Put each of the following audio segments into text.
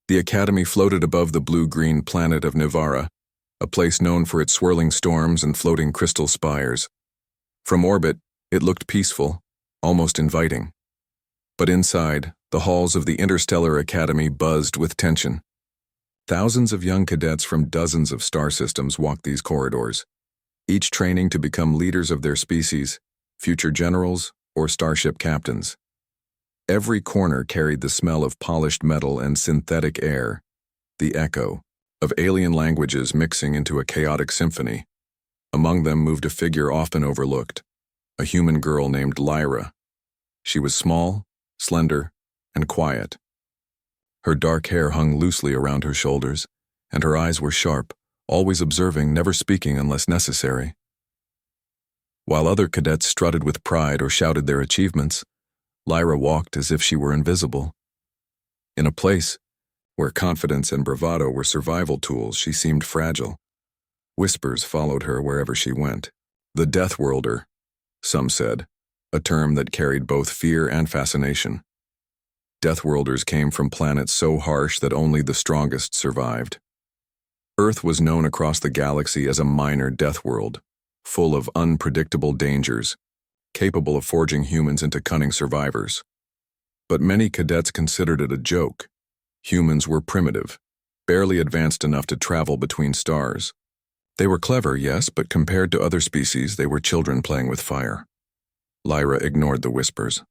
The academy floated above the blue-green planet of Nivara, a place known for its swirling storms and floating crystal spires. From orbit, it looked peaceful, almost inviting. But inside, the halls of the Interstellar Academy buzzed with tension. Thousands of young cadets from dozens of star systems walked these corridors, each training to become leaders of their species, future generals, or starship captains. Every corner carried the smell of polished metal and synthetic air, the echo of alien languages mixing into a chaotic symphony. Among them moved a figure often overlooked, a human girl named Lyra. She was small, slender, and quiet. Her dark hair hung loosely around her shoulders, and her eyes were sharp, always observing, never speaking unless necessary. While other cadets strutted with pride or shouted their achievements, Lyra walked as if she were invisible. In a place where confidence and bravado were survival tools, she seemed fragile. Whispers followed her wherever she went. The Deathworlder, some said, a term that carried both fear and fascination. Deathworlders came from planets so harsh that only the strongest survived. Earth was known across the galaxy as a minor death world, full of unpredictable dangers, capable of forging humans into cunning survivors. But many cadets considered it a joke. Humans were primitive, barely advanced enough to travel between stars. They were clever, yes, but compared to other species, they were children playing with fire. Lyra ignored the whispers.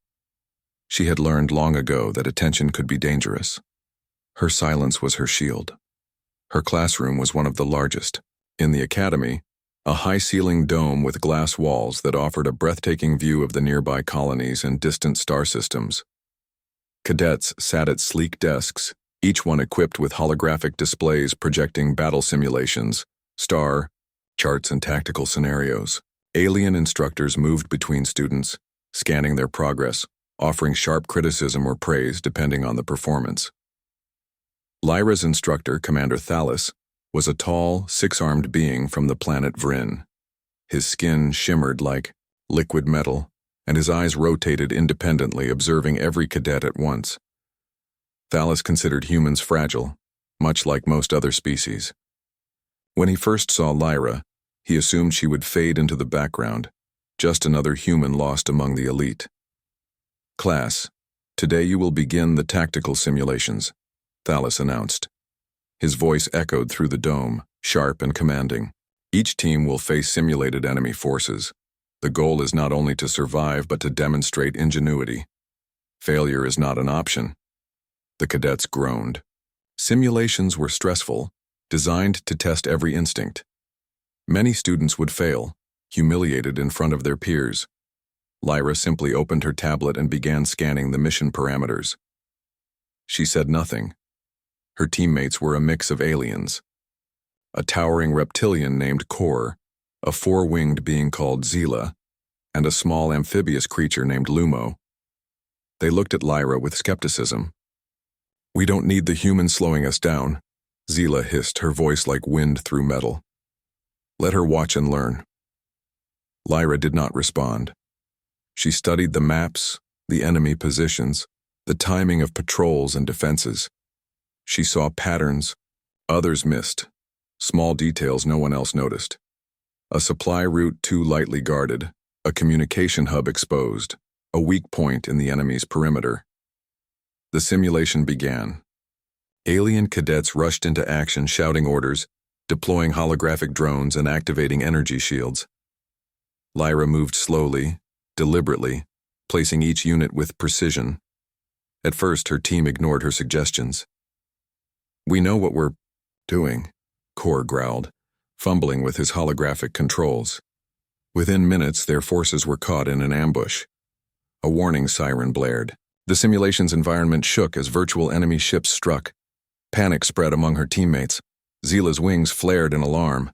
She had learned long ago that attention could be dangerous. Her silence was her shield. Her classroom was one of the largest. In the academy, a high-ceiling dome with glass walls that offered a breathtaking view of the nearby colonies and distant star systems. Cadets sat at sleek desks, each one equipped with holographic displays projecting battle simulations, star charts, and tactical scenarios. Alien instructors moved between students, scanning their progress, offering sharp criticism or praise depending on the performance. Lyra's instructor, Commander Thalys, was a tall, six-armed being from the planet Vryn. His skin shimmered like liquid metal, and his eyes rotated independently, observing every cadet at once. Thalys considered humans fragile, much like most other species. When he first saw Lyra, he assumed she would fade into the background, just another human lost among the elite. "Class, today you will begin the tactical simulations," Thalys announced. His voice echoed through the dome, sharp and commanding. "Each team will face simulated enemy forces. The goal is not only to survive but to demonstrate ingenuity. Failure is not an option." The cadets groaned. Simulations were stressful, designed to test every instinct. Many students would fail, humiliated in front of their peers. Lyra simply opened her tablet and began scanning the mission parameters. She said nothing. Her teammates were a mix of aliens. A towering reptilian named Kor, a four-winged being called Zila, and a small amphibious creature named Lumo. They looked at Lyra with skepticism. "We don't need the humans slowing us down," Zila hissed, her voice like wind through metal. "Let her watch and learn." Lyra did not respond. She studied the maps, the enemy positions, the timing of patrols and defenses. She saw patterns others missed, small details no one else noticed. A supply route too lightly guarded, a communication hub exposed, a weak point in the enemy's perimeter. The simulation began. Alien cadets rushed into action, shouting orders, deploying holographic drones and activating energy shields. Lyra moved slowly, deliberately, placing each unit with precision. At first, her team ignored her suggestions. "We know what we're doing," Kor growled, fumbling with his holographic controls. Within minutes, their forces were caught in an ambush. A warning siren blared. The simulation's environment shook as virtual enemy ships struck. Panic spread among her teammates. Zila's wings flared in alarm.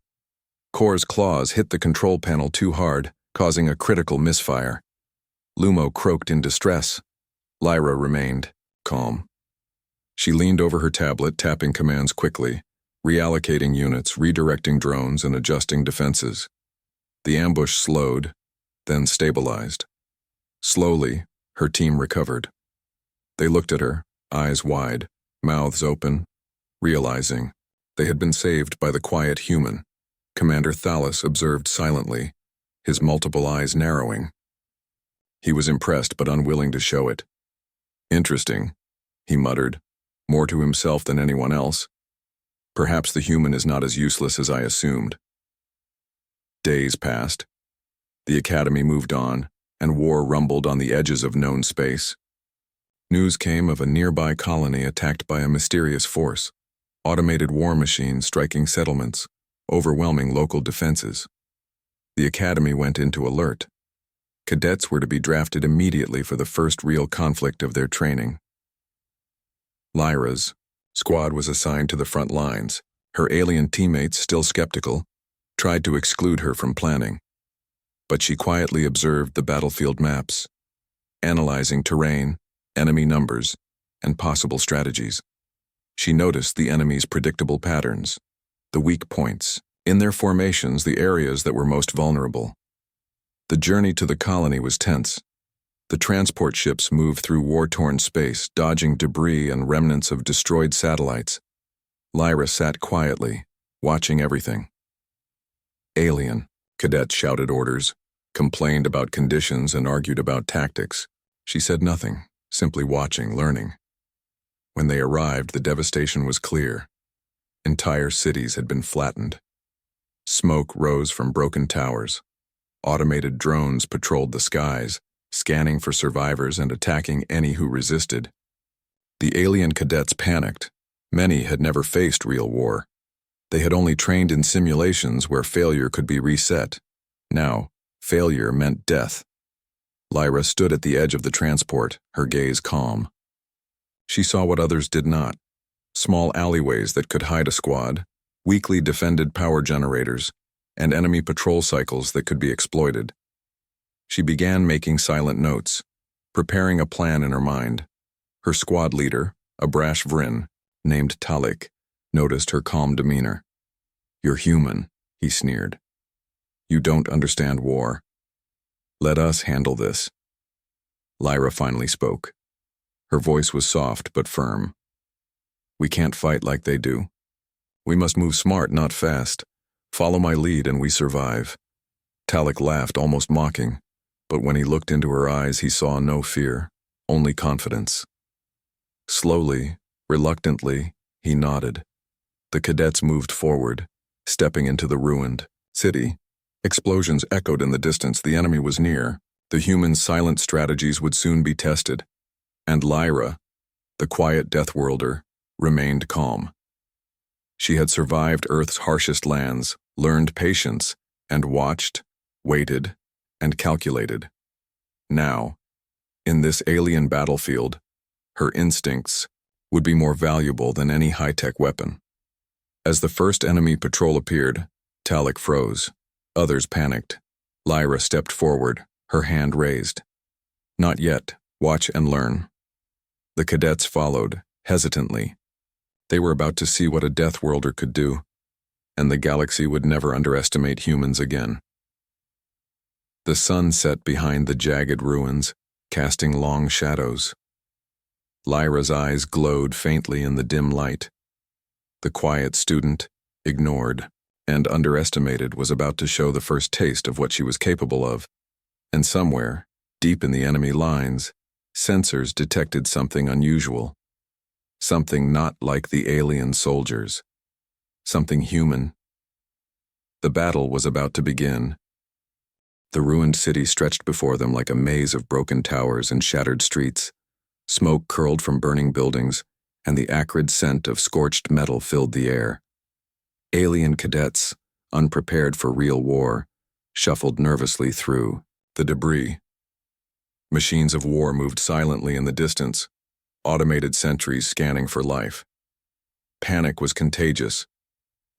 Kor's claws hit the control panel too hard, causing a critical misfire. Lumo croaked in distress. Lyra remained calm. She leaned over her tablet, tapping commands quickly, reallocating units, redirecting drones, and adjusting defenses. The ambush slowed, then stabilized. Slowly, her team recovered. They looked at her, eyes wide, mouths open, Realizing they had been saved by the quiet human, Commander Thalos observed silently, his multiple eyes narrowing. He was impressed but unwilling to show it. "Interesting," he muttered, more to himself than anyone else. "Perhaps the human is not as useless as I assumed." Days passed. The Academy moved on, and war rumbled on the edges of known space. News came of a nearby colony attacked by a mysterious force, automated war machines striking settlements, overwhelming local defenses. The Academy went into alert. Cadets were to be drafted immediately for the first real conflict of their training. Lyra's squad was assigned to the front lines. Her alien teammates, still skeptical, tried to exclude her from planning. But she quietly observed the battlefield maps, analyzing terrain, enemy numbers, and possible strategies. She noticed the enemy's predictable patterns, the weak points, in their formations, the areas that were most vulnerable. The journey to the colony was tense. The transport ships moved through war-torn space, dodging debris and remnants of destroyed satellites. Lyra sat quietly, watching everything. "Alien," cadets shouted orders, complained about conditions, and argued about tactics. She said nothing, simply watching, learning. When they arrived, the devastation was clear. Entire cities had been flattened. Smoke rose from broken towers. Automated drones patrolled the skies, scanning for survivors and attacking any who resisted. The alien cadets panicked. Many had never faced real war. They had only trained in simulations where failure could be reset. Now, failure meant death. Lyra stood at the edge of the transport, her gaze calm. She saw what others did not: small alleyways that could hide a squad, weakly defended power generators, and enemy patrol cycles that could be exploited. She began making silent notes, preparing a plan in her mind. Her squad leader, a brash Vryn, named Talik, noticed her calm demeanor. "You're human," he sneered. "You don't understand war. Let us handle this." Lyra finally spoke. Her voice was soft but firm. "We can't fight like they do. We must move smart, not fast. Follow my lead and we survive." Talik laughed, almost mocking, but when he looked into her eyes he saw no fear, only confidence. Slowly, reluctantly, he nodded. The cadets moved forward, stepping into the ruined city. Explosions echoed in the distance. The enemy was near. The humans' silent strategies would soon be tested. And Lyra, the quiet Deathworlder, remained calm. She had survived Earth's harshest lands, learned patience, and watched, waited, and calculated. Now, in this alien battlefield, her instincts would be more valuable than any high-tech weapon. As the first enemy patrol appeared, Talik froze. Others panicked. Lyra stepped forward, her hand raised. "Not yet. Watch and learn." The cadets followed, hesitantly. They were about to see what a Deathworlder could do, and the galaxy would never underestimate humans again. The sun set behind the jagged ruins, casting long shadows. Lyra's eyes glowed faintly in the dim light. The quiet student, ignored and underestimated, was about to show the first taste of what she was capable of. And somewhere, deep in the enemy lines, sensors detected something unusual. Something not like the alien soldiers. Something human. The battle was about to begin. The ruined city stretched before them like a maze of broken towers and shattered streets. Smoke curled from burning buildings, and the acrid scent of scorched metal filled the air. Alien cadets, unprepared for real war, shuffled nervously through the debris. Machines of war moved silently in the distance, automated sentries scanning for life. Panic was contagious,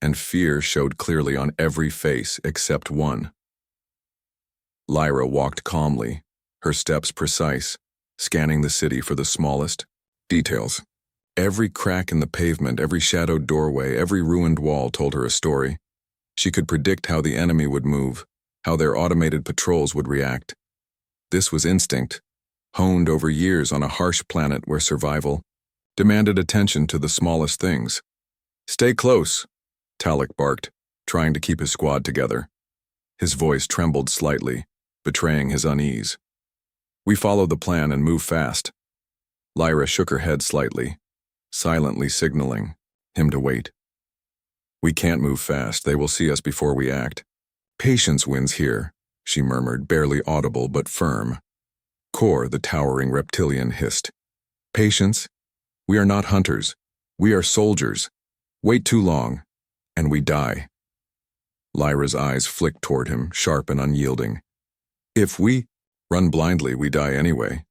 and fear showed clearly on every face except one. Lyra walked calmly, her steps precise, scanning the city for the smallest details. Every crack in the pavement, every shadowed doorway, every ruined wall told her a story. She could predict how the enemy would move, how their automated patrols would react. This was instinct, honed over years on a harsh planet where survival demanded attention to the smallest things. Stay close, Talek barked, trying to keep his squad together. His voice trembled slightly, betraying his unease. We follow the plan and move fast. Lyra shook her head slightly, silently signaling him to wait. We can't move fast. They will see us before we act. Patience wins here, she murmured, barely audible but firm. Kor, the towering reptilian, hissed. Patience? We are not hunters. We are soldiers. Wait too long, and we die. Lyra's eyes flicked toward him, sharp and unyielding. If we run blindly, we die anyway.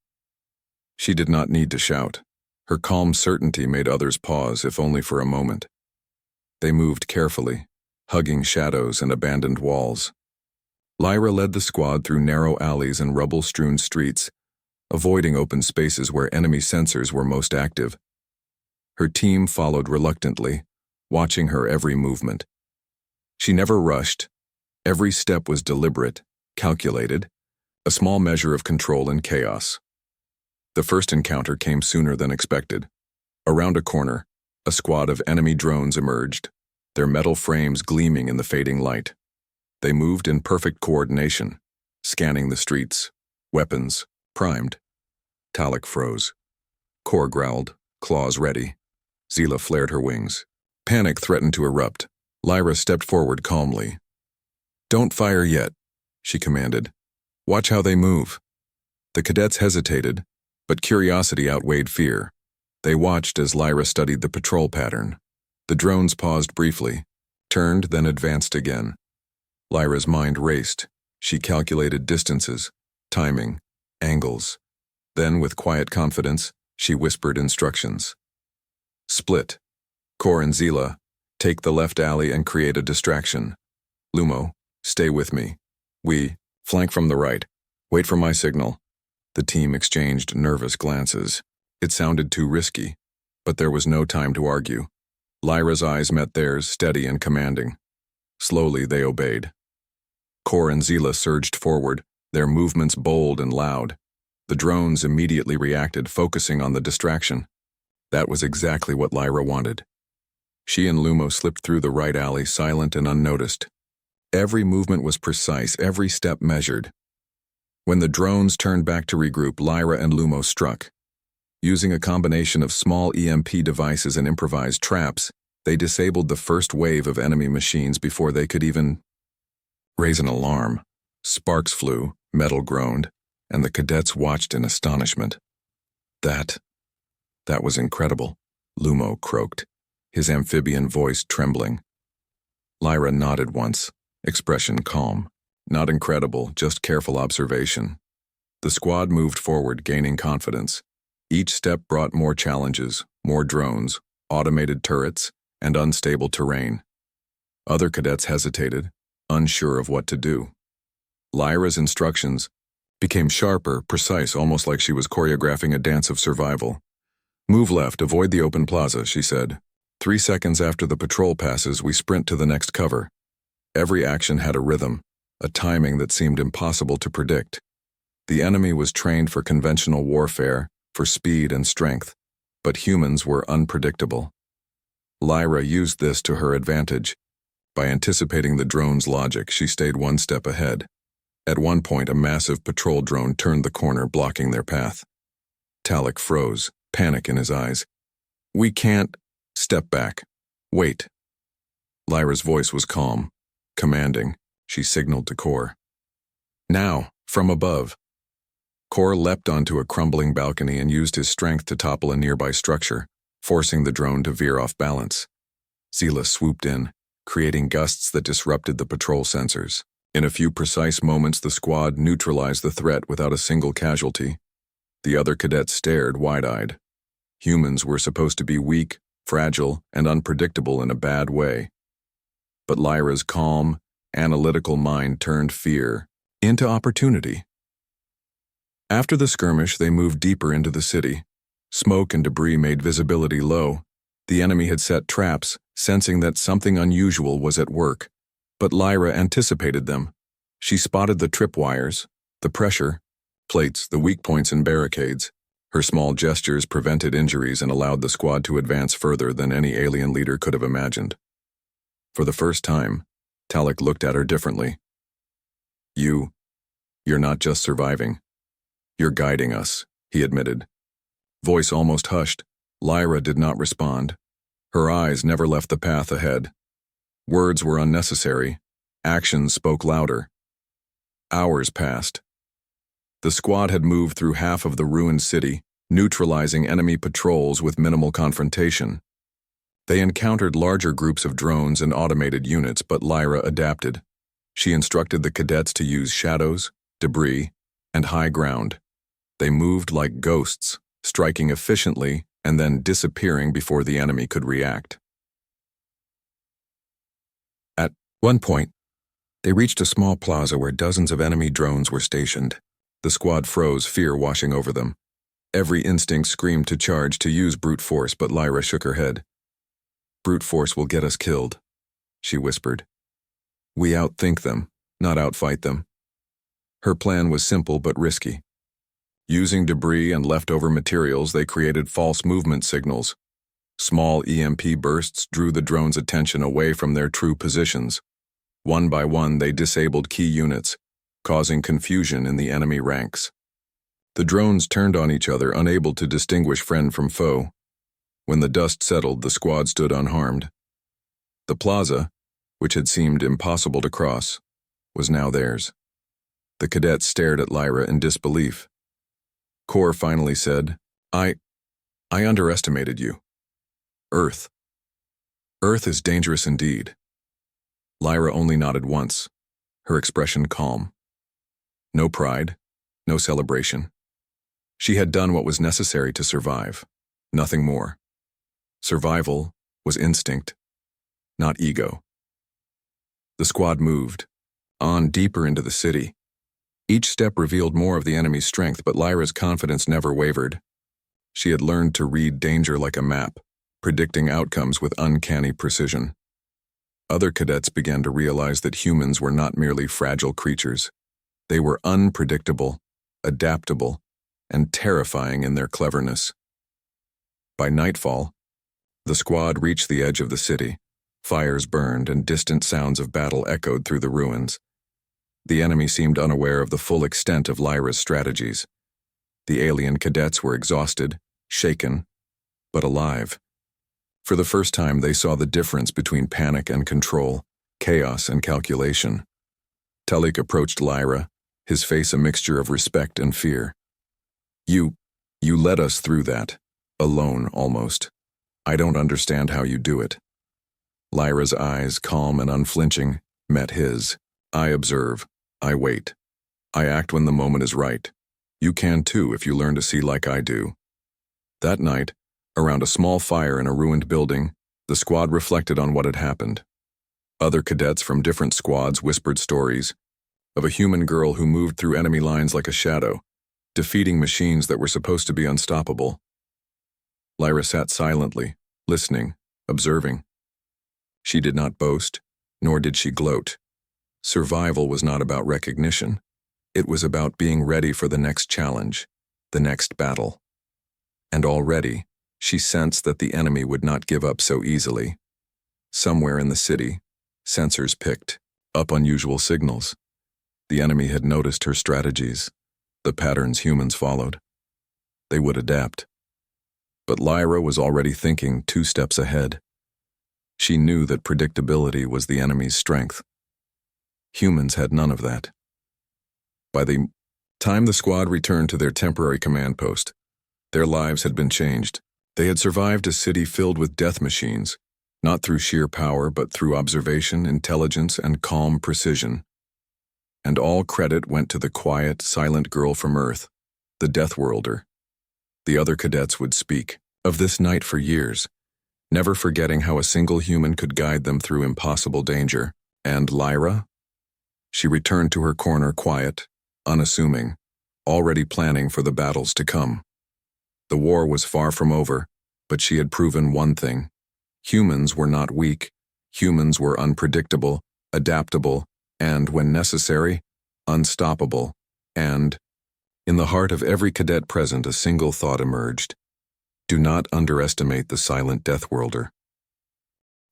She did not need to shout. Her calm certainty made others pause, if only for a moment. They moved carefully, hugging shadows and abandoned walls. Lyra led the squad through narrow alleys and rubble-strewn streets, avoiding open spaces where enemy sensors were most active. Her team followed reluctantly, watching her every movement. She never rushed. Every step was deliberate, calculated, a small measure of control in chaos. The first encounter came sooner than expected. Around a corner, a squad of enemy drones emerged, their metal frames gleaming in the fading light. They moved in perfect coordination, scanning the streets, weapons primed. Talek froze. Kor growled, claws ready. Zila flared her wings. Panic threatened to erupt. Lyra stepped forward calmly. Don't fire yet, she commanded. Watch how they move. The cadets hesitated, but curiosity outweighed fear. They watched as Lyra studied the patrol pattern. The drones paused briefly, turned, then advanced again. Lyra's mind raced. She calculated distances, timing, angles. Then, with quiet confidence, she whispered instructions. Split. Kor and Zila, take the left alley and create a distraction. Lumo, stay with me. We, flank from the right. Wait for my signal. The team exchanged nervous glances. It sounded too risky, but there was no time to argue. Lyra's eyes met theirs, steady and commanding. Slowly, they obeyed. Kor and Zila surged forward, their movements bold and loud. The drones immediately reacted, focusing on the distraction. That was exactly what Lyra wanted. She and Lumo slipped through the right alley, silent and unnoticed. Every movement was precise, every step measured. When the drones turned back to regroup, Lyra and Lumo struck. Using a combination of small EMP devices and improvised traps, they disabled the first wave of enemy machines before they could even raise an alarm. Sparks flew, metal groaned, and the cadets watched in astonishment. That was incredible, Lumo croaked, his amphibian voice trembling. Lyra nodded once, expression calm. Not incredible, just careful observation. The squad moved forward, gaining confidence. Each step brought more challenges, more drones, automated turrets, and unstable terrain. Other cadets hesitated, unsure of what to do. Lyra's instructions became sharper, precise, almost like she was choreographing a dance of survival. Move left, avoid the open plaza, she said. 3 seconds after the patrol passes, we sprint to the next cover. Every action had a rhythm, a timing that seemed impossible to predict. The enemy was trained for conventional warfare, for speed and strength, but humans were unpredictable. Lyra used this to her advantage. By anticipating the drone's logic, she stayed one step ahead. At one point, a massive patrol drone turned the corner, blocking their path. Talek froze, panic in his eyes. We can't. Step back. Wait. Lyra's voice was calm, commanding. She signaled to Kor. Now, from above. Kor leapt onto a crumbling balcony and used his strength to topple a nearby structure, forcing the drone to veer off balance. Zila swooped in, creating gusts that disrupted the patrol sensors. In a few precise moments, the squad neutralized the threat without a single casualty. The other cadets stared wide-eyed. Humans were supposed to be weak, fragile, and unpredictable in a bad way. But Lyra's calm, analytical mind turned fear into opportunity. After the skirmish, they moved deeper into the city. Smoke and debris made visibility low. The enemy had set traps, sensing that something unusual was at work. But Lyra anticipated them. She spotted the tripwires, the pressure plates, the weak points and barricades. Her small gestures prevented injuries and allowed the squad to advance further than any alien leader could have imagined. For the first time, Talik looked at her differently. You're not just surviving. You're guiding us, he admitted. Voice almost hushed, Lyra did not respond. Her eyes never left the path ahead. Words were unnecessary. Actions spoke louder. Hours passed. The squad had moved through half of the ruined city, neutralizing enemy patrols with minimal confrontation. They encountered larger groups of drones and automated units, but Lyra adapted. She instructed the cadets to use shadows, debris, and high ground. They moved like ghosts, striking efficiently and then disappearing before the enemy could react. At one point, they reached a small plaza where dozens of enemy drones were stationed. The squad froze, fear washing over them. Every instinct screamed to charge, to use brute force, but Lyra shook her head. Brute force will get us killed, she whispered. We outthink them, not outfight them. Her plan was simple but risky. Using debris and leftover materials, they created false movement signals. Small EMP bursts drew the drones' attention away from their true positions. One by one, they disabled key units, causing confusion in the enemy ranks. The drones turned on each other, unable to distinguish friend from foe. When the dust settled, the squad stood unharmed. The plaza, which had seemed impossible to cross, was now theirs. The cadets stared at Lyra in disbelief. Kor finally said, I underestimated you. Earth is dangerous indeed. Lyra only nodded once, her expression calm. No pride, no celebration. She had done what was necessary to survive, nothing more. Survival was instinct, not ego. The squad moved, on deeper into the city. Each step revealed more of the enemy's strength, but Lyra's confidence never wavered. She had learned to read danger like a map, predicting outcomes with uncanny precision. Other cadets began to realize that humans were not merely fragile creatures. They were unpredictable, adaptable, and terrifying in their cleverness. By nightfall, the squad reached the edge of the city. Fires burned and distant sounds of battle echoed through the ruins. The enemy seemed unaware of the full extent of Lyra's strategies. The alien cadets were exhausted, shaken, but alive. For the first time, they saw the difference between panic and control, chaos and calculation. Talik approached Lyra, his face a mixture of respect and fear. You led us through that, alone almost. I don't understand how you do it. Lyra's eyes, calm and unflinching, met his. I observe. I wait. I act when the moment is right. You can too if you learn to see like I do. That night, around a small fire in a ruined building, the squad reflected on what had happened. Other cadets from different squads whispered stories of a human girl who moved through enemy lines like a shadow, defeating machines that were supposed to be unstoppable. Lyra sat silently, listening, observing. She did not boast, nor did she gloat. Survival was not about recognition. It was about being ready for the next challenge, the next battle. And already, she sensed that the enemy would not give up so easily. Somewhere in the city, sensors picked up unusual signals. The enemy had noticed her strategies, the patterns humans followed. They would adapt. But Lyra was already thinking 2 steps ahead. She knew that predictability was the enemy's strength. Humans had none of that. By the time the squad returned to their temporary command post, their lives had been changed. They had survived a city filled with death machines, not through sheer power but through observation, intelligence, and calm precision. And all credit went to the quiet, silent girl from Earth, the Deathworlder. The other cadets would speak of this night for years, never forgetting how a single human could guide them through impossible danger. And Lyra? She returned to her corner quiet, unassuming, already planning for the battles to come. The war was far from over, but she had proven one thing. Humans were not weak. Humans were unpredictable, adaptable, and, when necessary, unstoppable. And In the heart of every cadet present, a single thought emerged. Do not underestimate the silent Deathworlder.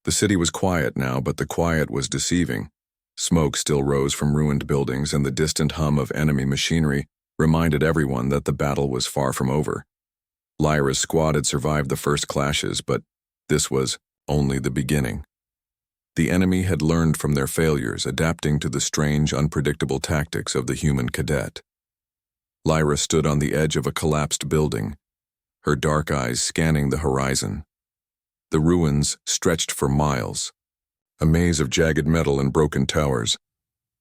The city was quiet now, but the quiet was deceiving. Smoke still rose from ruined buildings, and the distant hum of enemy machinery reminded everyone that the battle was far from over. Lyra's squad had survived the first clashes, but this was only the beginning. The enemy had learned from their failures, adapting to the strange, unpredictable tactics of the human cadet. Lyra stood on the edge of a collapsed building, her dark eyes scanning the horizon. The ruins stretched for miles, a maze of jagged metal and broken towers.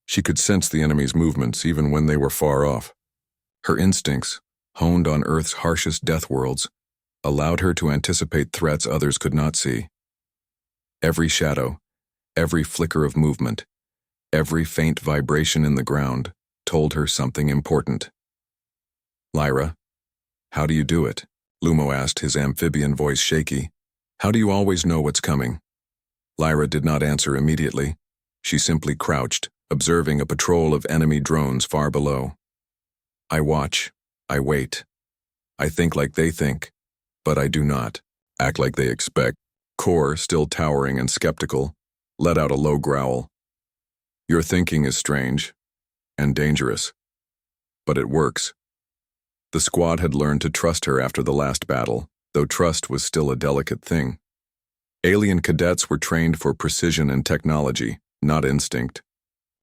She could sense the enemy's movements even when they were far off. Her instincts, honed on Earth's harshest death worlds, allowed her to anticipate threats others could not see. Every shadow, every flicker of movement, every faint vibration in the ground told her something important. Lyra, how do you do it? Lumo asked, his amphibian voice shaky. How do you always know what's coming? Lyra did not answer immediately. She simply crouched, observing a patrol of enemy drones far below. I watch. I wait. I think like they think, but I do not. Act like they expect. Kor, still towering and skeptical, let out a low growl. Your thinking is strange and dangerous, but it works. The squad had learned to trust her after the last battle, though trust was still a delicate thing. Alien cadets were trained for precision and technology, not instinct.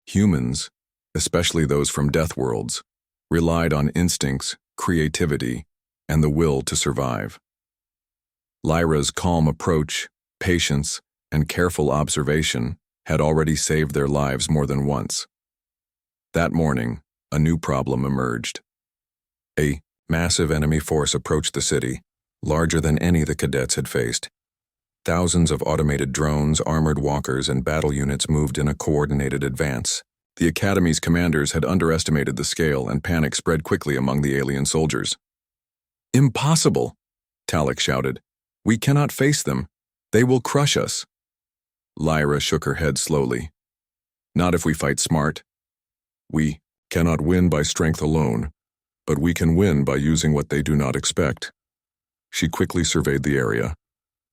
Humans, especially those from death worlds, relied on instincts, creativity, and the will to survive. Lyra's calm approach, patience, and careful observation had already saved their lives more than once. That morning, a new problem emerged. A massive enemy force approached the city, larger than any the cadets had faced. Thousands of automated drones, armored walkers, and battle units moved in a coordinated advance. The Academy's commanders had underestimated the scale, and panic spread quickly among the alien soldiers. Impossible! Talek shouted. We cannot face them. They will crush us. Lyra shook her head slowly. Not if we fight smart. We cannot win by strength alone, but we can win by using what they do not expect. She quickly surveyed the area.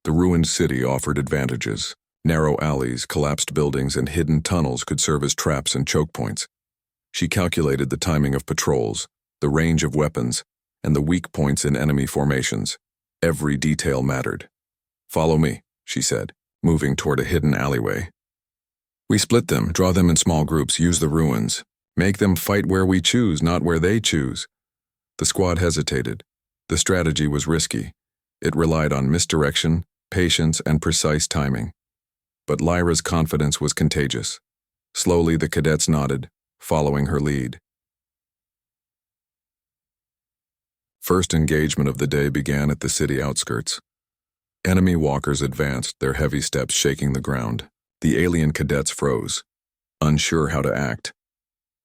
The ruined city offered advantages. Narrow alleys, collapsed buildings, and hidden tunnels could serve as traps and choke points. She calculated the timing of patrols, the range of weapons, and the weak points in enemy formations. Every detail mattered. Follow me, she said, moving toward a hidden alleyway. We split them, draw them in small groups, use the ruins. Make them fight where we choose, not where they choose. The squad hesitated. The strategy was risky. It relied on misdirection, patience, and precise timing. But Lyra's confidence was contagious. Slowly, the cadets nodded, following her lead. First engagement of the day began at the city outskirts. Enemy walkers advanced, their heavy steps shaking the ground. The alien cadets froze, unsure how to act.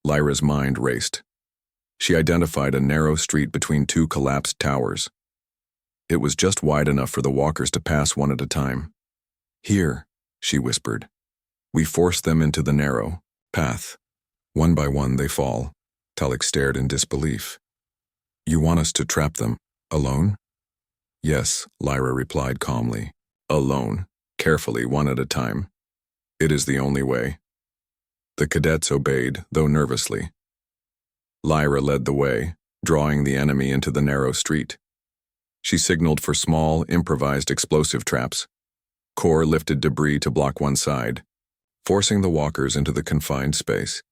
Lyra's mind raced. She identified a narrow street between two collapsed towers. It was just wide enough for the walkers to pass one at a time. Here, she whispered. We force them into the narrow path. One by one they fall. Talek stared in disbelief. You want us to trap them, alone? Yes, Lyra replied calmly. Alone, carefully, one at a time. It is the only way. The cadets obeyed, though nervously. Lyra led the way, drawing the enemy into the narrow street. She signaled for small, improvised explosive traps. Kor lifted debris to block one side, forcing the walkers into the confined space.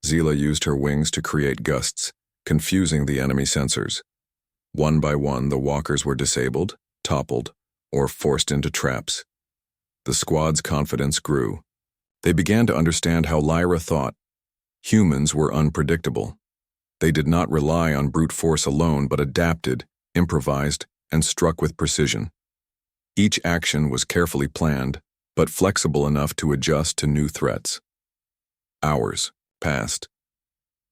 Zila used her wings to create gusts, confusing the enemy sensors. One by one, the walkers were disabled, toppled, or forced into traps. The squad's confidence grew. They began to understand how Lyra thought. Humans were unpredictable. They did not rely on brute force alone, but adapted, improvised, and struck with precision. Each action was carefully planned, but flexible enough to adjust to new threats. Hours passed.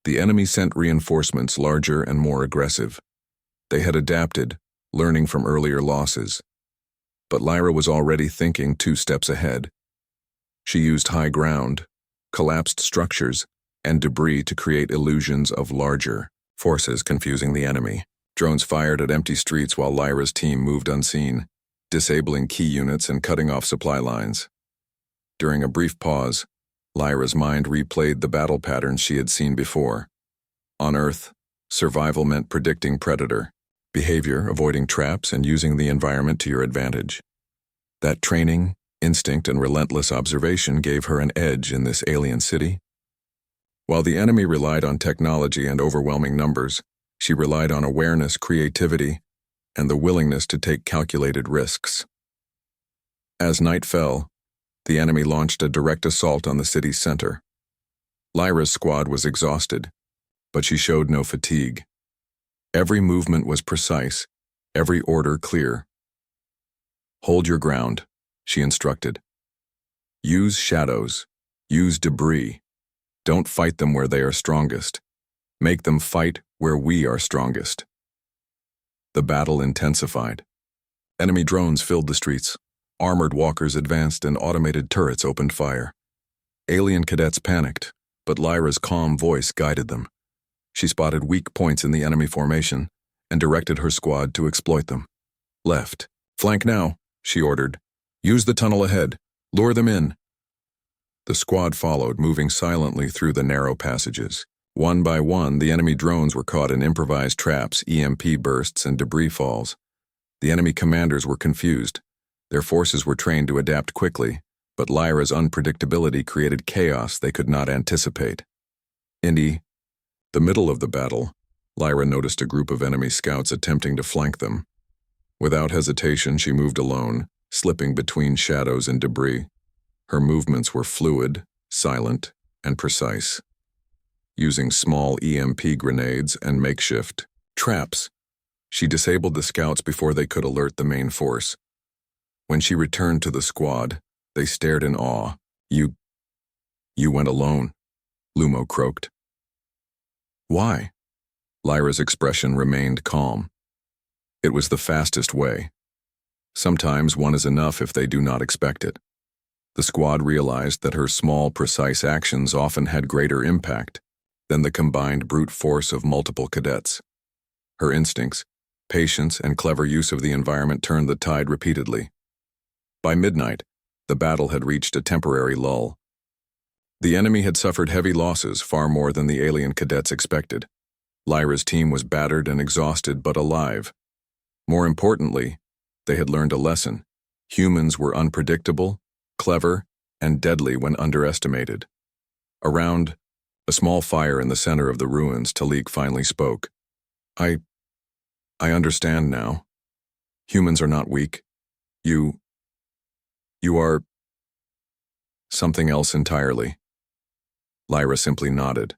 The enemy sent reinforcements larger and more aggressive. They had adapted, learning from earlier losses. But Lyra was already thinking 2 steps ahead. She used high ground, collapsed structures, and debris to create illusions of larger, forces confusing the enemy. Drones fired at empty streets while Lyra's team moved unseen, disabling key units and cutting off supply lines. During a brief pause, Lyra's mind replayed the battle patterns she had seen before. On Earth, survival meant predicting predator behavior, avoiding traps, and using the environment to your advantage. That training, instinct, and relentless observation gave her an edge in this alien city. While the enemy relied on technology and overwhelming numbers, she relied on awareness, creativity, and the willingness to take calculated risks. As night fell, the enemy launched a direct assault on the city's center. Lyra's squad was exhausted, but she showed no fatigue. Every movement was precise, every order clear. "Hold your ground," she instructed. "Use shadows. Use debris. Don't fight them where they are strongest. Make them fight where we are strongest." The battle intensified. Enemy drones filled the streets. Armored walkers advanced and automated turrets opened fire. Alien cadets panicked, but Lyra's calm voice guided them. She spotted weak points in the enemy formation and directed her squad to exploit them. "Left. Flank now," she ordered. "Use the tunnel ahead. Lure them in." The squad followed, moving silently through the narrow passages. One by one, the enemy drones were caught in improvised traps, EMP bursts, and debris falls. The enemy commanders were confused. Their forces were trained to adapt quickly, but Lyra's unpredictability created chaos they could not anticipate. In the middle of the battle, Lyra noticed a group of enemy scouts attempting to flank them. Without hesitation, she moved alone, slipping between shadows and debris. Her movements were fluid, silent, and precise. Using small EMP grenades and makeshift traps, she disabled the scouts before they could alert the main force. When she returned to the squad, they stared in awe. You went alone," Lumo croaked. "Why?" Lyra's expression remained calm. "It was the fastest way. Sometimes one is enough if they do not expect it." The squad realized that her small, precise actions often had greater impact than the combined brute force of multiple cadets. Her instincts, patience, and clever use of the environment turned the tide repeatedly. By midnight, the battle had reached a temporary lull. The enemy had suffered heavy losses, far more than the alien cadets expected. Lyra's team was battered and exhausted, but alive. More importantly, they had learned a lesson. Humans were unpredictable, clever, and deadly when underestimated. Around a small fire in the center of the ruins, Talik finally spoke. I understand now. Humans are not weak. You are something else entirely." Lyra simply nodded.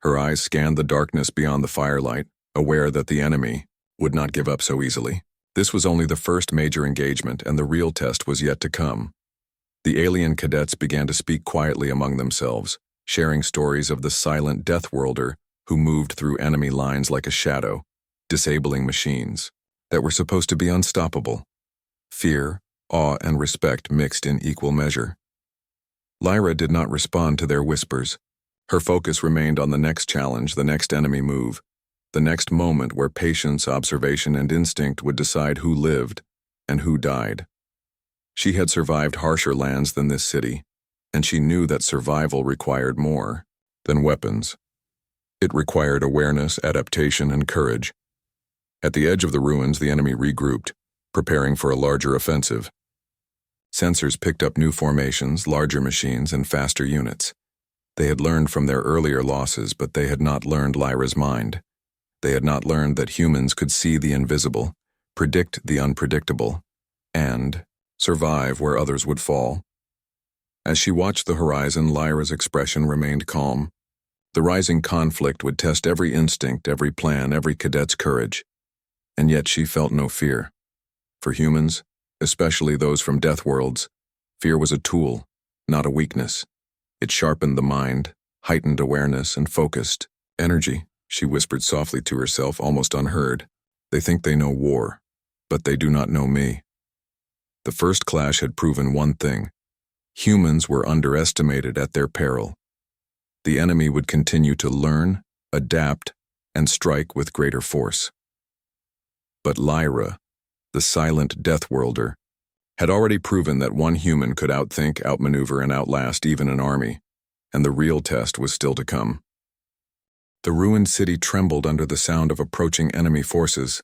Her eyes scanned the darkness beyond the firelight, aware that the enemy would not give up so easily. This was only the first major engagement, and the real test was yet to come. The alien cadets began to speak quietly among themselves, sharing stories of the silent Deathworlder who moved through enemy lines like a shadow, disabling machines that were supposed to be unstoppable. Fear, awe, and respect mixed in equal measure. Lyra did not respond to their whispers. Her focus remained on the next challenge, the next enemy move, the next moment where patience, observation, and instinct would decide who lived and who died. She had survived harsher lands than this city, and she knew that survival required more than weapons. It required awareness, adaptation, and courage. At the edge of the ruins, the enemy regrouped, preparing for a larger offensive. Sensors picked up new formations, larger machines, and faster units. They had learned from their earlier losses, but they had not learned Lyra's mind. They had not learned that humans could see the invisible, predict the unpredictable, and survive where others would fall. As she watched the horizon, Lyra's expression remained calm. The rising conflict would test every instinct, every plan, every cadet's courage. And yet she felt no fear. For humans, especially those from Deathworlds, fear was a tool, not a weakness. It sharpened the mind, heightened awareness, and focused energy. She whispered softly to herself, almost unheard. "They think they know war, but they do not know me." The first clash had proven one thing. Humans were underestimated at their peril. The enemy would continue to learn, adapt, and strike with greater force. But Lyra, the silent Deathworlder, had already proven that one human could outthink, outmaneuver, and outlast even an army, and the real test was still to come. The ruined city trembled under the sound of approaching enemy forces.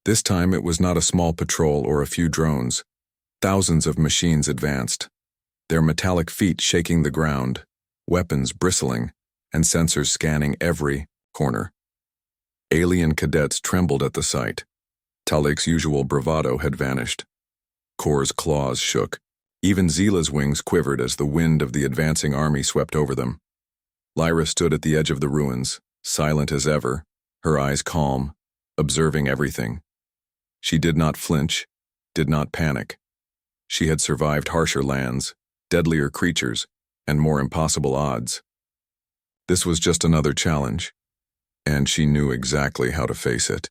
This time it was not a small patrol or a few drones. Thousands of machines advanced, their metallic feet shaking the ground, weapons bristling, and sensors scanning every corner. Alien cadets trembled at the sight. Talik's usual bravado had vanished. Kor's claws shook. Even Zila's wings quivered as the wind of the advancing army swept over them. Lyra stood at the edge of the ruins, silent as ever, her eyes calm, observing everything. She did not flinch, did not panic. She had survived harsher lands, deadlier creatures, and more impossible odds. This was just another challenge, and she knew exactly how to face it.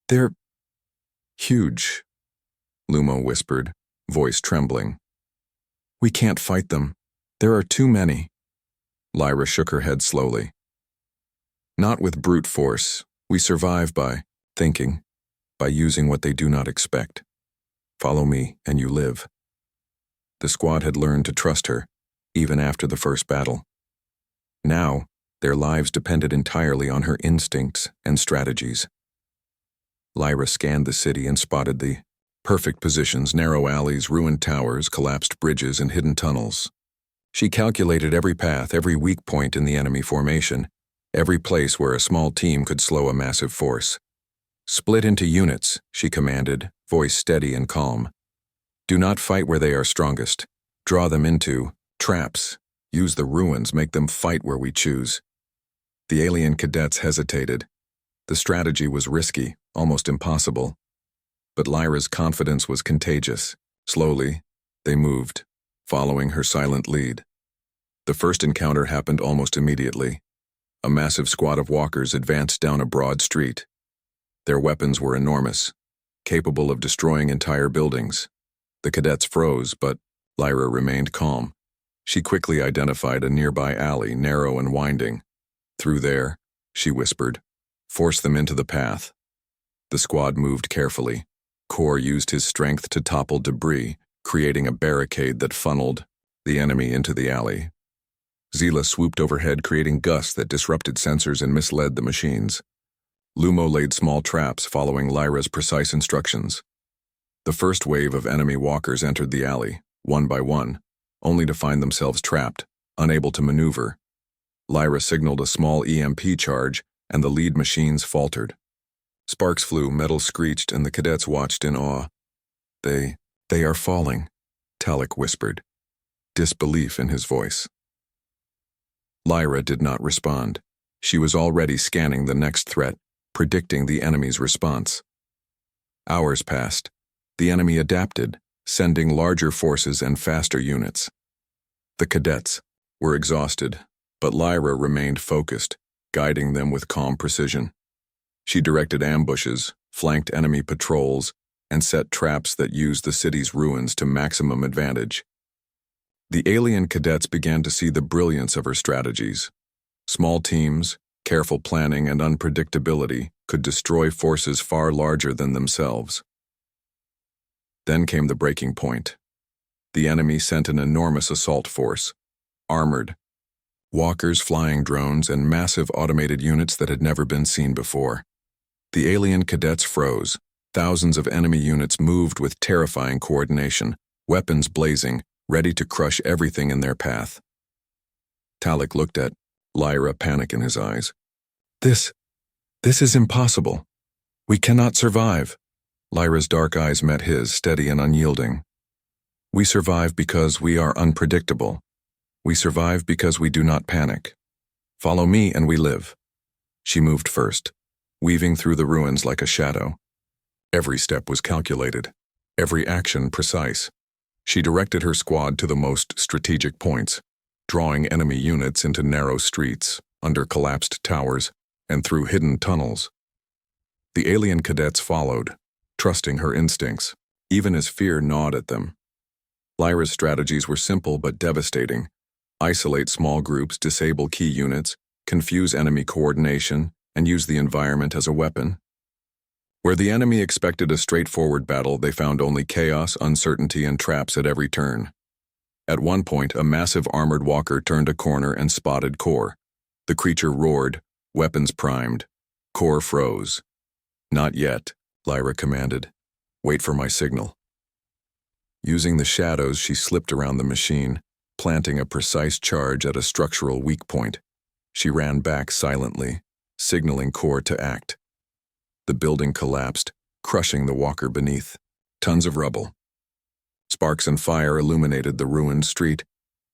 "They're huge," Lumo whispered, voice trembling. "We can't fight them. There are too many." Lyra shook her head slowly. "Not with brute force. We survive by thinking, by using what they do not expect. Follow me, and you live." The squad had learned to trust her, even after the first battle. Now, their lives depended entirely on her instincts and strategies. Lyra scanned the city and spotted the perfect positions, narrow alleys, ruined towers, collapsed bridges, and hidden tunnels. She calculated every path, every weak point in the enemy formation, every place where a small team could slow a massive force. "Split into units," she commanded, voice steady and calm. "Do not fight where they are strongest. Draw them into traps. Use the ruins, make them fight where we choose." The alien cadets hesitated. The strategy was risky, almost impossible. But Lyra's confidence was contagious. Slowly, they moved, following her silent lead. The first encounter happened almost immediately. A massive squad of walkers advanced down a broad street. Their weapons were enormous, capable of destroying entire buildings. The cadets froze, but Lyra remained calm. She quickly identified a nearby alley, narrow and winding. "Through there," she whispered. "Force them into the path." The squad moved carefully. Kor used his strength to topple debris, creating a barricade that funneled the enemy into the alley. Zila swooped overhead, creating gusts that disrupted sensors and misled the machines. Lumo laid small traps, following Lyra's precise instructions. The first wave of enemy walkers entered the alley, one by one, only to find themselves trapped, unable to maneuver. Lyra signaled a small EMP charge, and the lead machines faltered. Sparks flew, metal screeched, and the cadets watched in awe. They are falling," Talik whispered, disbelief in his voice. Lyra did not respond. She was already scanning the next threat, predicting the enemy's response. Hours passed. The enemy adapted, sending larger forces and faster units. The cadets were exhausted, but Lyra remained focused, guiding them with calm precision. She directed ambushes, flanked enemy patrols, and set traps that used the city's ruins to maximum advantage. The alien cadets began to see the brilliance of her strategies. Small teams, careful planning, and unpredictability could destroy forces far larger than themselves. Then came the breaking point. The enemy sent an enormous assault force, armored, walkers, flying drones, and massive automated units that had never been seen before. The alien cadets froze. Thousands of enemy units moved with terrifying coordination, weapons blazing, ready to crush everything in their path. Talik looked at Lyra, panic in his eyes. This is impossible. We cannot survive." Lyra's dark eyes met his, steady and unyielding. "We survive because we are unpredictable. We survive because we do not panic. Follow me and we live." She moved first, weaving through the ruins like a shadow. Every step was calculated, every action precise. She directed her squad to the most strategic points, drawing enemy units into narrow streets, under collapsed towers, and through hidden tunnels. The alien cadets followed, trusting her instincts, even as fear gnawed at them. Lyra's strategies were simple but devastating. Isolate small groups, disable key units, confuse enemy coordination, and use the environment as a weapon. Where the enemy expected a straightforward battle, they found only chaos, uncertainty, and traps at every turn. At one point, a massive armored walker turned a corner and spotted Core. The creature roared, weapons primed. Core froze. "Not yet," Lyra commanded. "Wait for my signal." Using the shadows, she slipped around the machine, planting a precise charge at a structural weak point. She ran back silently, signaling Core to act. The building collapsed, crushing the walker beneath. Tons of rubble. Sparks and fire illuminated the ruined street,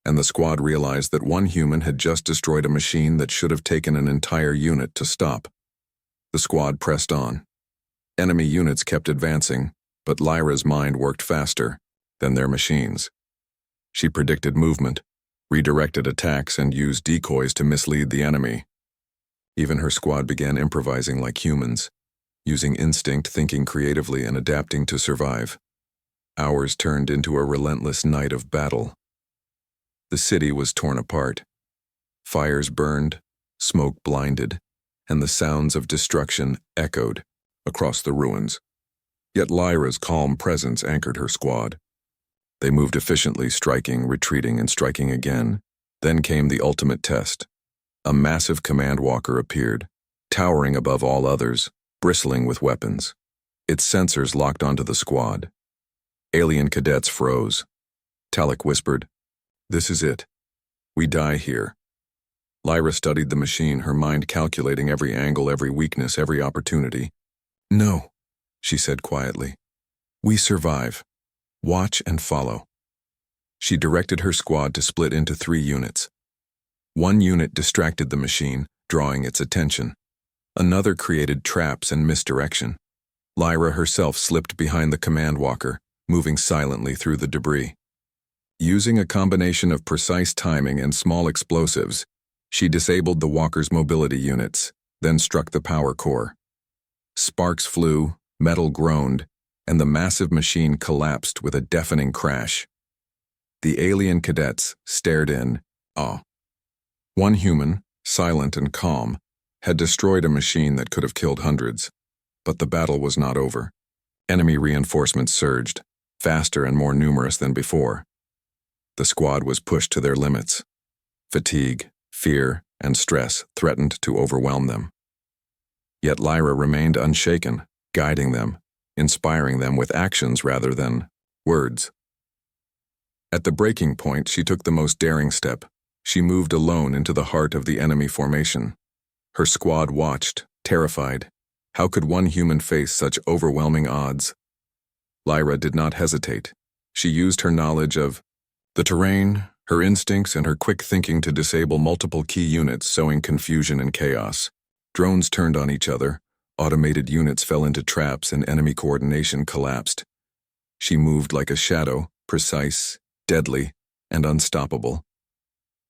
and the squad realized that one human had just destroyed a machine that should have taken an entire unit to stop. The squad pressed on. Enemy units kept advancing, but Lyra's mind worked faster than their machines. She predicted movement, redirected attacks, and used decoys to mislead the enemy. Even her squad began improvising like humans, using instinct, thinking creatively, and adapting to survive. Hours turned into a relentless night of battle. The city was torn apart. Fires burned, smoke blinded, and the sounds of destruction echoed across the ruins. Yet Lyra's calm presence anchored her squad. They moved efficiently, striking, retreating, and striking again. Then came the ultimate test. A massive command walker appeared, towering above all others, bristling with weapons. Its sensors locked onto the squad. Alien cadets froze. Talik whispered, "This is it. We die here." Lyra studied the machine, her mind calculating every angle, every weakness, every opportunity. "No," she said quietly. "We survive. Watch and follow." She directed her squad to split into 3 units. One unit distracted the machine, drawing its attention. Another created traps and misdirection. Lyra herself slipped behind the command walker, moving silently through the debris. Using a combination of precise timing and small explosives, she disabled the walker's mobility units, then struck the power core. Sparks flew, metal groaned, and the massive machine collapsed with a deafening crash. The alien cadets stared in awe. One human, silent and calm, had destroyed a machine that could have killed hundreds. But the battle was not over. Enemy reinforcements surged, faster and more numerous than before. The squad was pushed to their limits. Fatigue, fear, and stress threatened to overwhelm them. Yet Lyra remained unshaken, guiding them, inspiring them with actions rather than words. At the breaking point, she took the most daring step. She moved alone into the heart of the enemy formation. Her squad watched, terrified. How could one human face such overwhelming odds? Lyra did not hesitate. She used her knowledge of the terrain, her instincts, and her quick thinking to disable multiple key units, sowing confusion and chaos. Drones turned on each other, automated units fell into traps, and enemy coordination collapsed. She moved like a shadow, precise, deadly, and unstoppable.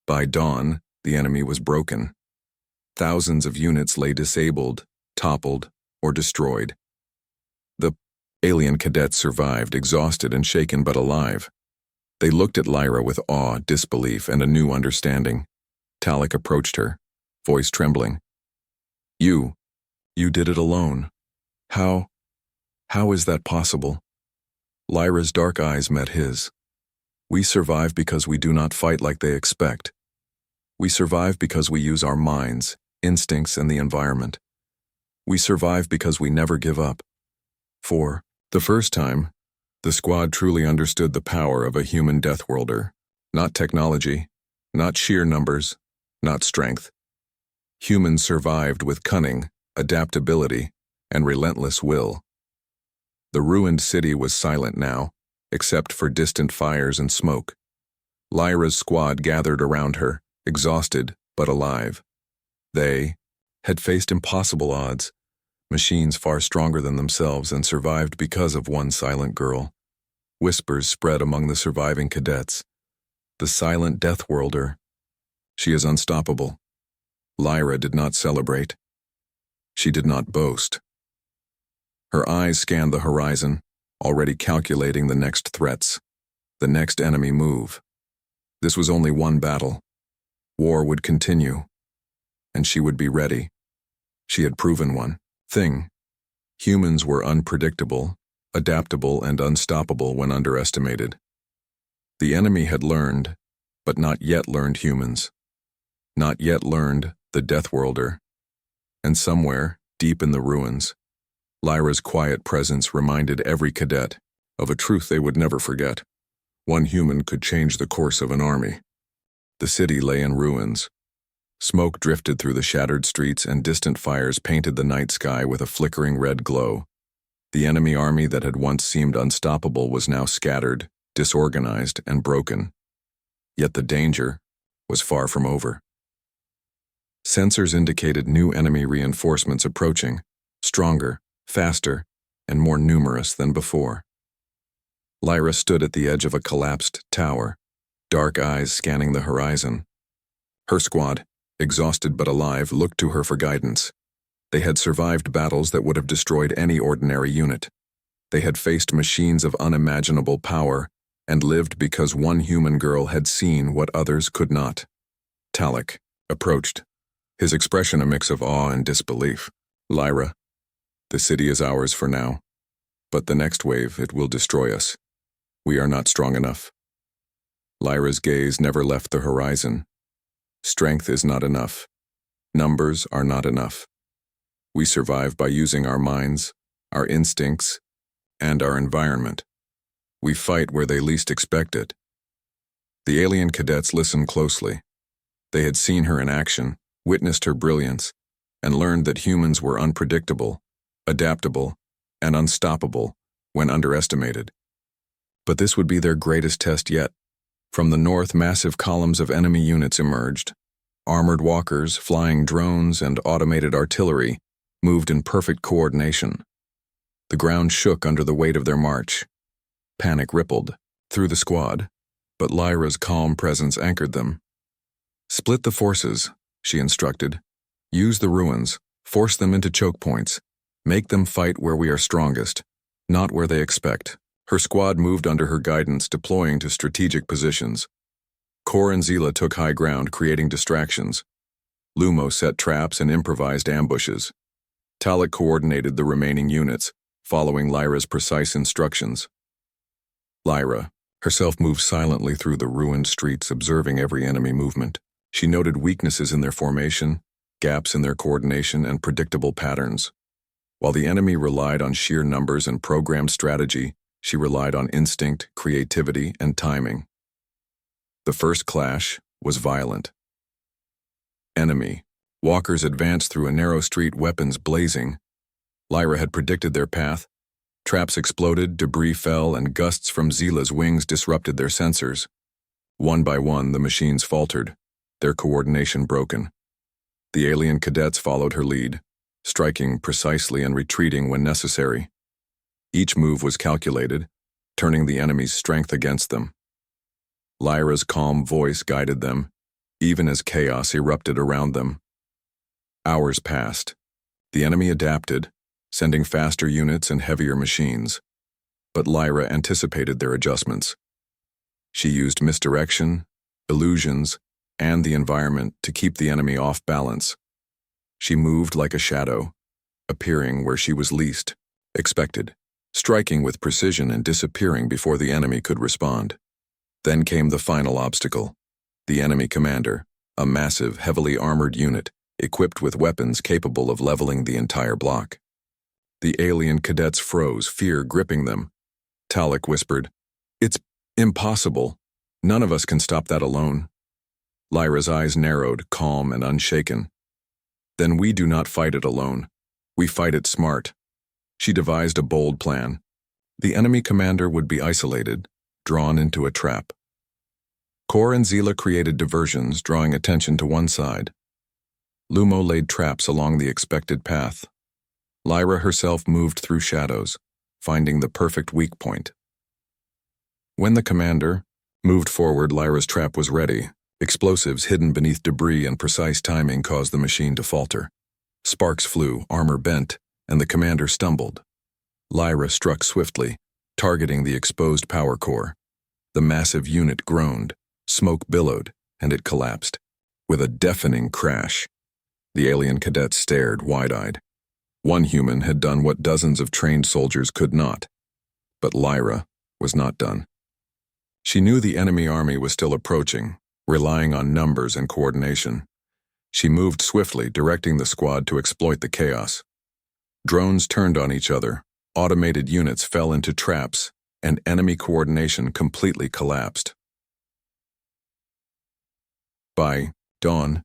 By dawn, the enemy was broken. Thousands of units lay disabled, toppled, or destroyed. The alien cadets survived, exhausted and shaken but alive. They looked at Lyra with awe, disbelief, and a new understanding. Talik approached her, voice trembling. You did it alone. How is that possible?" Lyra's dark eyes met his. "We survive because we do not fight like they expect. We survive because we use our minds, instincts, and the environment. We survive because we never give up." For the first time, the squad truly understood the power of a human Deathworlder. Not technology, not sheer numbers, not strength. Humans survived with cunning, adaptability, and relentless will. The ruined city was silent now, except for distant fires and smoke. Lyra's squad gathered around her, exhausted but alive. They had faced impossible odds, machines far stronger than themselves, and survived because of one silent girl. Whispers spread among the surviving cadets. The silent Deathworlder. She is unstoppable. Lyra did not celebrate. She did not boast. Her eyes scanned the horizon, already calculating the next threats, the next enemy move. This was only one battle. War would continue. and she would be ready. She had proven one thing. Humans were unpredictable, adaptable, and unstoppable when underestimated. The enemy had learned, but not yet learned humans. Not yet learned the Deathworlder. And somewhere, deep in the ruins, Lyra's quiet presence reminded every cadet of a truth they would never forget. One human could change the course of an army. The city lay in ruins. Smoke drifted through the shattered streets and distant fires painted the night sky with a flickering red glow. The enemy army that had once seemed unstoppable was now scattered, disorganized, and broken. Yet the danger was far from over. Sensors indicated new enemy reinforcements approaching, stronger, faster, and more numerous than before. Lyra stood at the edge of a collapsed tower, dark eyes scanning the horizon. Her squad, exhausted but alive, looked to her for guidance. They had survived battles that would have destroyed any ordinary unit. They had faced machines of unimaginable power and lived because one human girl had seen what others could not. Talek approached, his expression a mix of awe and disbelief. Lyra, the city is ours for now, but the next wave, it will destroy us. We are not strong enough. Lyra's gaze never left the horizon. Strength is not enough. Numbers are not enough. We survive by using our minds, our instincts, and our environment. We fight where they least expect it. The alien cadets listened closely. They had seen her in action, witnessed her brilliance, and learned that humans were unpredictable, adaptable, and unstoppable when underestimated. But this would be their greatest test yet. From the north, massive columns of enemy units emerged. Armored walkers, flying drones, and automated artillery moved in perfect coordination. The ground shook under the weight of their march. Panic rippled through the squad, but Lyra's calm presence anchored them. Split the forces, she instructed. Use the ruins, force them into choke points. Make them fight where we are strongest, not where they expect. Her squad moved under her guidance, deploying to strategic positions. Kor and Zila took high ground, creating distractions. Lumo set traps and improvised ambushes. Talek coordinated the remaining units, following Lyra's precise instructions. Lyra herself moved silently through the ruined streets, observing every enemy movement. She noted weaknesses in their formation, gaps in their coordination, and predictable patterns. While the enemy relied on sheer numbers and programmed strategy, she relied on instinct, creativity, and timing. The first clash was violent. Enemy walkers advanced through a narrow street, weapons blazing. Lyra had predicted their path. Traps exploded, debris fell, and gusts from Zila's wings disrupted their sensors. One by one, the machines faltered, their coordination broken. The alien cadets followed her lead, striking precisely and retreating when necessary. Each move was calculated, turning the enemy's strength against them. Lyra's calm voice guided them, even as chaos erupted around them. Hours passed. The enemy adapted, sending faster units and heavier machines. But Lyra anticipated their adjustments. She used misdirection, illusions, and the environment to keep the enemy off balance. She moved like a shadow, appearing where she was least expected, striking with precision and disappearing before the enemy could respond. Then came the final obstacle. The enemy commander, a massive, heavily armored unit, equipped with weapons capable of leveling the entire block. The alien cadets froze, fear gripping them. Talek whispered, "It's impossible. None of us can stop that alone." Lyra's eyes narrowed, calm and unshaken. "Then we do not fight it alone. We fight it smart." She devised a bold plan. The enemy commander would be isolated, drawn into a trap. Kor and Zila created diversions, drawing attention to one side. Lumo laid traps along the expected path. Lyra herself moved through shadows, finding the perfect weak point. When the commander moved forward, Lyra's trap was ready. Explosives hidden beneath debris and precise timing caused the machine to falter. Sparks flew, armor bent, and the commander stumbled. Lyra struck swiftly, targeting the exposed power core. The massive unit groaned, smoke billowed, and it collapsed. With a deafening crash, The alien cadets stared, wide-eyed. One human had done what dozens of trained soldiers could not, but Lyra was not done. She knew the enemy army was still approaching, relying on numbers and coordination. She moved swiftly, directing the squad to exploit the chaos. Drones turned on each other, automated units fell into traps, and enemy coordination completely collapsed. By dawn,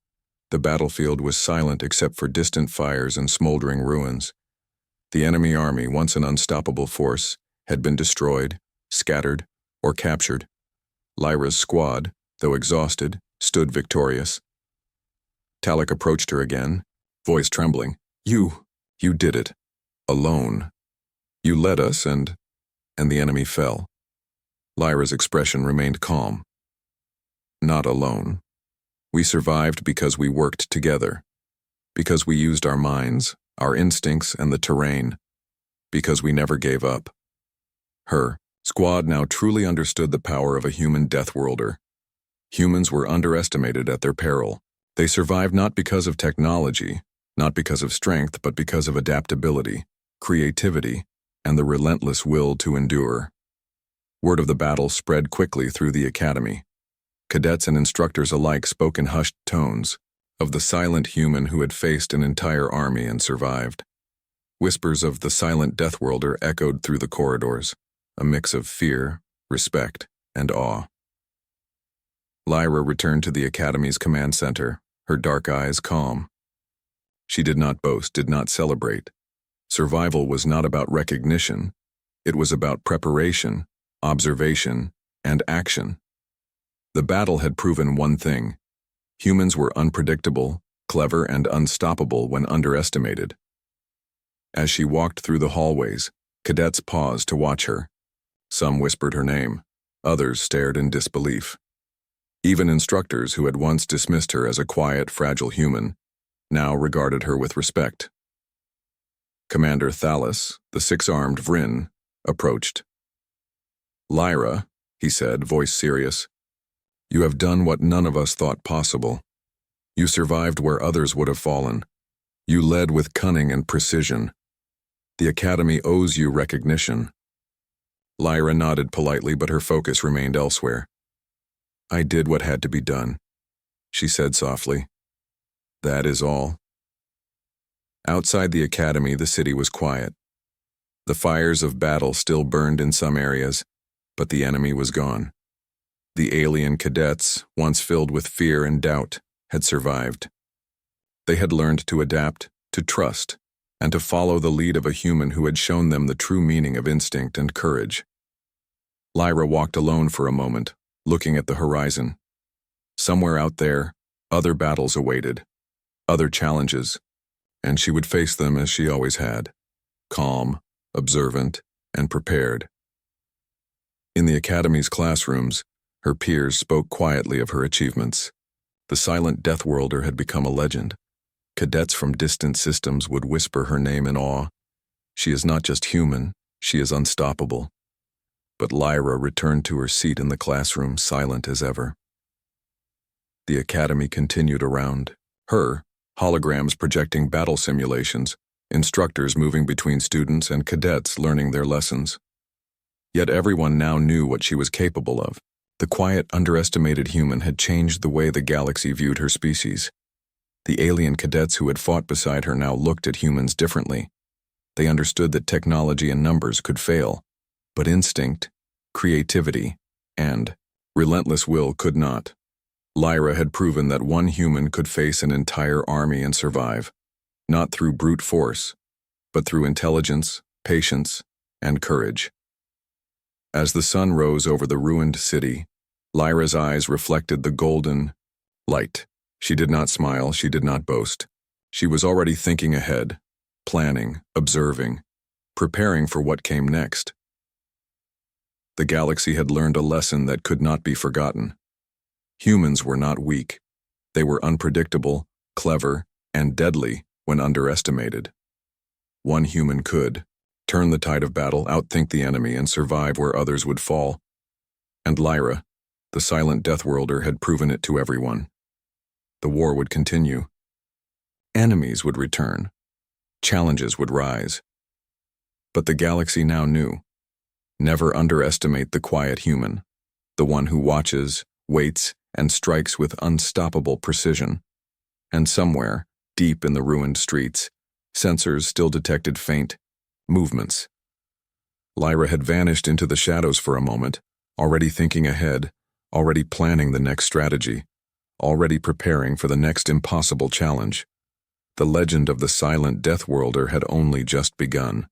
the battlefield was silent except for distant fires and smoldering ruins. The enemy army, once an unstoppable force, had been destroyed, scattered, or captured. Lyra's squad, though exhausted, stood victorious. Talek approached her again, voice trembling. You did it. Alone. You led us and the enemy fell. Lyra's expression remained calm. Not alone. We survived because we worked together. Because we used our minds, our instincts, and the terrain. Because we never gave up. Her squad now truly understood the power of a human Deathworlder. Humans were underestimated at their peril. They survived not because of technology, not because of strength, but because of adaptability, creativity, and the relentless will to endure. Word of the battle spread quickly through the academy. Cadets and instructors alike spoke in hushed tones of the silent human who had faced an entire army and survived. Whispers of the silent Deathworlder echoed through the corridors, a mix of fear, respect, and awe. Lyra returned to the academy's command center, her dark eyes calm. She did not boast, did not celebrate. Survival was not about recognition. It was about preparation, observation, and action. The battle had proven one thing. Humans were unpredictable, clever, and unstoppable when underestimated. As she walked through the hallways, cadets paused to watch her. Some whispered her name, others stared in disbelief. Even instructors who had once dismissed her as a quiet, fragile human now regarded her with respect. Commander Thalas, the six-armed Vryn, approached. Lyra, he said, voice serious, you have done what none of us thought possible. You survived where others would have fallen. You led with cunning and precision. The Academy owes you recognition. Lyra nodded politely, but her focus remained elsewhere. I did what had to be done, she said softly. That is all. Outside the academy, the city was quiet. The fires of battle still burned in some areas, but the enemy was gone. The alien cadets, once filled with fear and doubt, had survived. They had learned to adapt, to trust, and to follow the lead of a human who had shown them the true meaning of instinct and courage. Lyra walked alone for a moment, looking at the horizon. Somewhere out there, other battles awaited, other challenges, and she would face them as she always had, calm, observant, and prepared. In the Academy's classrooms, her peers spoke quietly of her achievements. The silent Deathworlder had become a legend. Cadets from distant systems would whisper her name in awe. She is not just human, she is unstoppable. But Lyra returned to her seat in the classroom, silent as ever. The Academy continued around her, holograms projecting battle simulations, instructors moving between students, and cadets learning their lessons. Yet everyone now knew what she was capable of. The quiet, underestimated human had changed the way the galaxy viewed her species. The alien cadets who had fought beside her now looked at humans differently. They understood that technology and numbers could fail, but instinct, creativity, and relentless will could not. Lyra had proven that one human could face an entire army and survive, not through brute force, but through intelligence, patience, and courage. As the sun rose over the ruined city, Lyra's eyes reflected the golden light. She did not smile, she did not boast. She was already thinking ahead, planning, observing, preparing for what came next. The galaxy had learned a lesson that could not be forgotten. Humans were not weak. They were unpredictable, clever, and deadly when underestimated. One human could turn the tide of battle, outthink the enemy, and survive where others would fall. And Lyra, the silent Deathworlder, had proven it to everyone. The war would continue. Enemies would return. Challenges would rise. But the galaxy now knew. Never underestimate the quiet human, the one who watches, waits, and strikes with unstoppable precision. And somewhere, deep in the ruined streets, sensors still detected faint movements. Lyra had vanished into the shadows for a moment, already thinking ahead, already planning the next strategy, already preparing for the next impossible challenge. The legend of the silent Deathworlder had only just begun.